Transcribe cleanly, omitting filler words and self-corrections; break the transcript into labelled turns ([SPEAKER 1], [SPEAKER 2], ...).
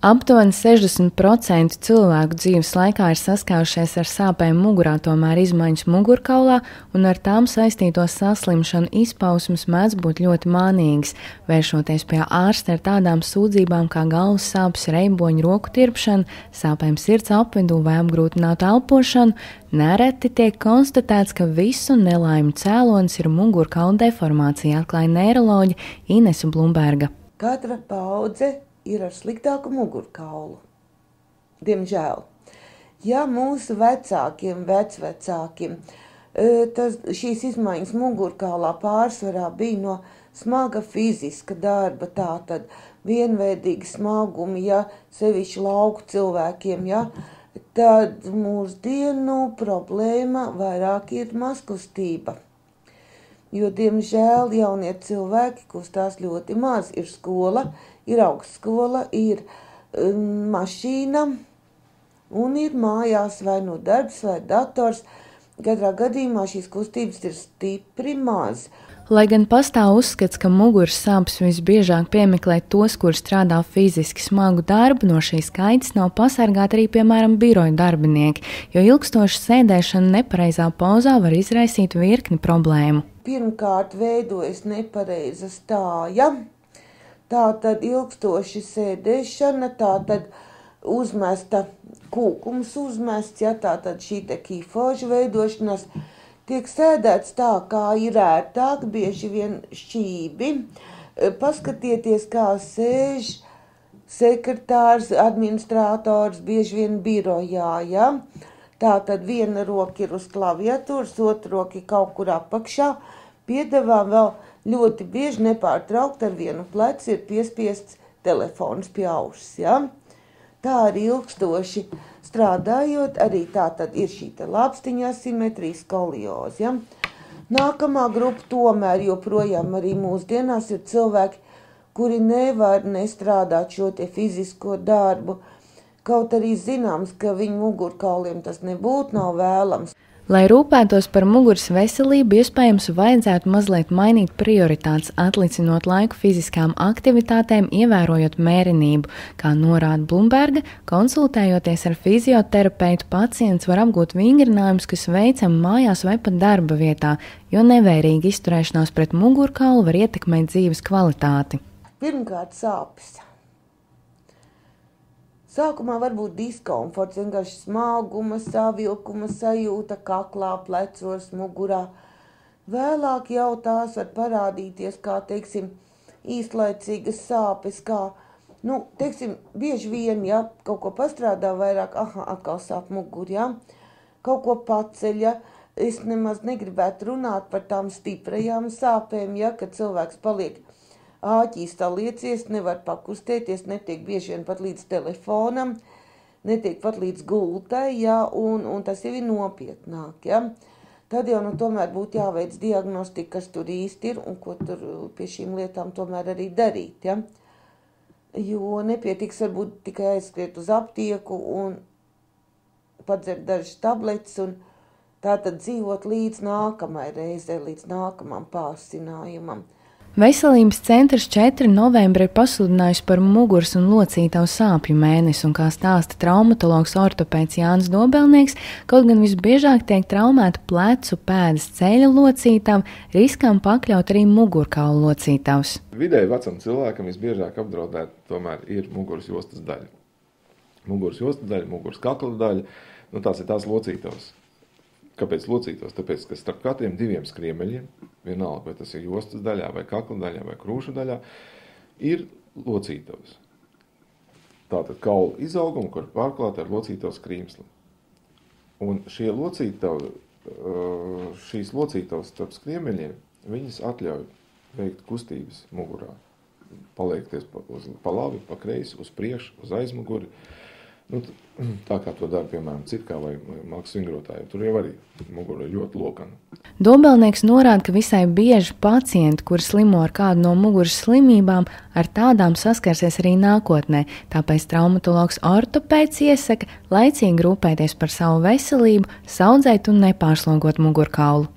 [SPEAKER 1] Aptuveni 60% cilvēku dzīves laikā ir saskārušies ar sāpēm mugurā, tomēr izmaiņas mugurkaulā un ar tām saistīto saslimšanu izpausmes mēdz būt ļoti mānīgas. Vēršoties pie ārsta ar tādām sūdzībām kā galvas sāpes, reiboņu, roku tirpšana, sāpēm sirds apvidū vai apgrūtinātu elpošanu, nereti tiek konstatēts, ka visu nelaimju cēlonis ir mugurkaula deformācija, atklāja neiroloģe Inese Blumberga.
[SPEAKER 2] Katra paudze ir ar sliktāku mugurkaulu. Diemžēl. Ja mūsu vecākiem, vecvecākiem šīs izmaiņas mugurkaulā pārsvarā bija no smaga fiziska darba, tātad vienveidīgi smagumi, ja sevišķi lauku cilvēkiem, ja, tad mūsdienu problēma vairāk ir mazkustība. Jo, diemžēl, jaunie cilvēki kustās ļoti maz. Ir skola, ir augstskola, ir mašīna un ir mājās vai nu darbs vai dators. Katrā gadījumā šīs kustības ir stipri maz.
[SPEAKER 1] Lai gan pastāv uzskats, ka muguras sāpes visbiežāk piemeklē tos, kur strādā fiziski smagu darbu, no šīs kaitas nav pasargāti arī, piemēram, biroju darbinieki, jo ilgstoša sēdēšana nepareizā pozā var izraisīt virkni problēmu.
[SPEAKER 2] Pirmkārt, veidojas nepareiza stāja, tātad ilgstoši sēdēšana, tātad uzmesta kūkums uzmests, ja, tātad šī te kifoža veidošanās, tiek sēdēts tā, kā ir ērtāk, bieži vien šķībi. Paskatieties, kā sēž sekretārs, administrators, bieži vien birojā, ja. Tātad viena roka ir uz klaviatūras, otra roka ir kaut kur apakšā. Piedevām vēl ļoti bieži nepārtraukt ar vienu pleci ir piespiests telefons pie auss, ja. Tā arī ilgstoši strādājot, arī tā tad ir šī lāpstiņa asimetrija, skolioze. Ja? Nākamā grupa tomēr joprojām arī mūsdienās ir cilvēki, kuri nevar nestrādāt šo te fizisko darbu, kaut arī zināms, ka viņu mugurkauliem tas nebūtu nav vēlams.
[SPEAKER 1] Lai rūpētos par muguras veselību, iespējams vajadzētu mazliet mainīt prioritātes, atlicinot laiku fiziskām aktivitātēm, ievērojot mērenību. Kā norāda Blumberga, konsultējoties ar fizioterapeitu, pacients var apgūt vingrinājumus, kas veicami mājās vai pat darba vietā, jo nevērīga izturēšanās pret mugurkaulu var ietekmēt dzīves kvalitāti.
[SPEAKER 2] Pirmkārt, sāpes. Sākumā var būt diskomforts, vienkārši smaguma, savilkuma sajūta kaklā, plecos, mugurā. Vēlāk jau tās var parādīties kā, teiksim, īslaicīgas sāpes, kā, teiksim, bieži vien, ja kaut ko pastrādā vairāk, atkal sāp muguri, ja, kaut ko paceļ, ja. Es nemaz negribētu runāt par tām stiprajām sāpēm, ja, kad cilvēks paliek āķīs tā liecies, nevar pakustēties, netiek bieži vien pat līdz telefonam, netiek pat līdz gultai, ja, un tas jau ir nopietnāk, ja. Tad jau tomēr būtu jāveic diagnostika, kas tur īsti ir un ko tur pie šīm lietām tomēr arī darīt, ja. Jo nepietiks varbūt tikai aizskriet uz aptieku un padzert dažas tabletes un tātad dzīvot līdz nākamai reizē, līdz nākamam pārsinājumam.
[SPEAKER 1] Veselības centrs 4. novembrī ir pasludinājusi par muguras un locītavu sāpju mēnesi, un kā stāsta traumatologs ortopēds Jānis Dobelnieks, kaut gan visbiežāk tiek traumēta plecu, pēdas, ceļa locītava, riskam pakļaut arī mugurkaula locītavs.
[SPEAKER 3] Vidēji vecam cilvēkam visbiežāk apdraudēta tomēr ir muguras jostas daļa. Muguras jostas daļa, muguras kakla daļa, tās ir tās locītavas. Kāpēc locītos? Tāpēc, ka starp katriem diviem skriemeļiem, vienalga, vai tas ir jostas daļā, vai kakla daļā, vai krūšu daļā, ir locītavas. Tātad kaula izauguma, kur pārklāta ar locītavas krīmsli. Un šīs locītavas starp skriemeļiem, viņas atļauj veikt kustības mugurā. Paliekties pa labi, pa kreisi, uz priekšu, uz aizmuguri. Tā kā to dara, piemēram, cirkā vai mākslas vingrotāji, tur jau arī mugura ļoti lokana.
[SPEAKER 1] Dobelnieks norāda, ka visai bieži pacienti, kuri slimo ar kādu no muguras slimībām, ar tādām saskarsies arī nākotnē. Tāpēc traumatologs ortopēds iesaka laicīgi rūpēties par savu veselību, saudzēt un nepārslogot mugurkaulu.